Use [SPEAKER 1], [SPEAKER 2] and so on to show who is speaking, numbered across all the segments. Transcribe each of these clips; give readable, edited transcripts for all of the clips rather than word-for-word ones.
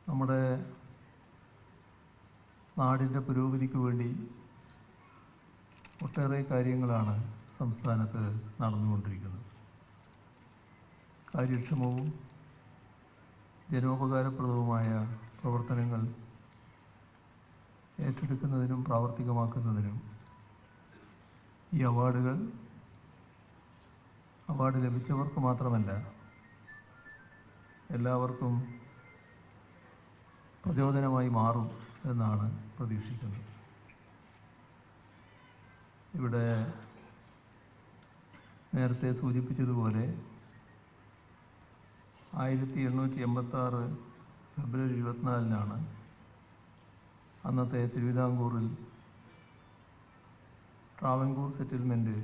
[SPEAKER 1] നമ്മുടെ നാടിൻ്റെ പുരോഗതിക്ക് വേണ്ടി ഒട്ടേറെ കാര്യങ്ങളാണ് സംസ്ഥാനത്ത് നടന്നുകൊണ്ടിരിക്കുന്നത്. കാര്യക്ഷമവും ജനോപകാരപ്രദവുമായ പ്രവർത്തനങ്ങൾ ഏറ്റെടുക്കുന്നതിനും പ്രാവർത്തികമാക്കുന്നതിനും ഈ അവാർഡ് ലഭിച്ചവർക്ക് മാത്രമല്ല, എല്ലാവർക്കും പ്രചോദനമായി മാറും എന്നാണ് പ്രതീക്ഷിക്കുന്നത്. ഇവിടെ നേരത്തെ സൂചിപ്പിച്ചതുപോലെ 1886 ഫെബ്രുവരി 24-നാണ് അന്നത്തെ തിരുവിതാംകൂറിൽ ട്രാവൻകൂർ സെറ്റിൽമെൻറ്റ്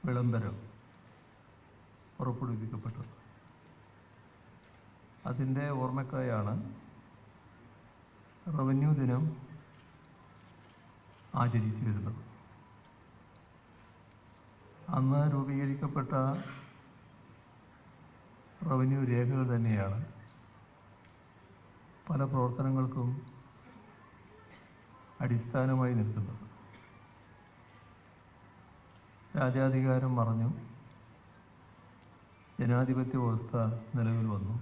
[SPEAKER 1] വിളംബരം പുറപ്പെടുവിക്കപ്പെട്ടത്. അതിൻ്റെ ഓർമ്മയ്ക്കായാണ് റവന്യൂ ദിനം ആചരിച്ചു വരുന്നത്. അന്ന് രൂപീകരിക്കപ്പെട്ട റവന്യൂ രേഖകൾ തന്നെയാണ് പല പ്രവർത്തനങ്ങൾക്കും അടിസ്ഥാനമായി നിൽക്കുന്നത്. രാജാധികാരം മറഞ്ഞു, ജനാധിപത്യ വ്യവസ്ഥ നിലവിൽ വന്നു.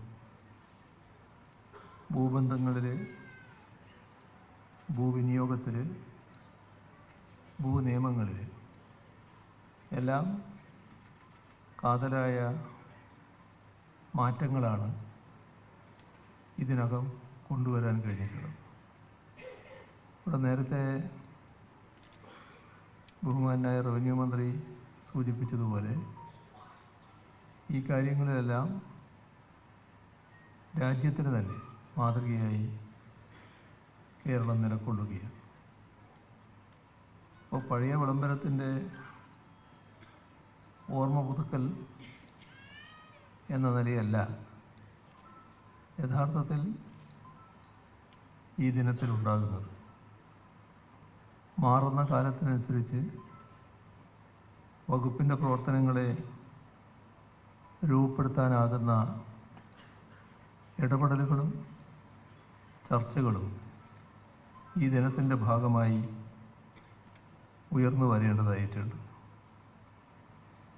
[SPEAKER 1] ഭൂബന്ധങ്ങളിൽ, ഭൂവിനിയോഗത്തിൽ, ഭൂനിയമങ്ങളിൽ എല്ലാം കാതലായ മാറ്റങ്ങളാണ് ഇതിനകം കൊണ്ടുവരാൻ കഴിഞ്ഞിട്ടുള്ളത്. ഇവിടെ നേരത്തെ ബഹുമാനായ റവന്യൂ മന്ത്രി സൂചിപ്പിച്ചതുപോലെ ഈ കാര്യങ്ങളിലെല്ലാം രാജ്യത്തിന് തന്നെ മാതൃകയായി കേരളം നിലകൊള്ളുകയാണ്. അപ്പോൾ പഴയ വിളംബരത്തിൻ്റെ ഓർമ്മ പുതുക്കൽ എന്ന നിലയല്ല യഥാർത്ഥത്തിൽ ഈ ദിനത്തിലുണ്ടാകുന്നത്. മാറുന്ന കാലത്തിനനുസരിച്ച് വകുപ്പിൻ്റെ പ്രവർത്തനങ്ങളെ രൂപപ്പെടുത്താനാകുന്ന ഇടപെടലുകളും ചർച്ചകളും ഈ ദിനത്തിൻ്റെ ഭാഗമായി ഉയർന്നു വരേണ്ടതായിട്ടുണ്ട്.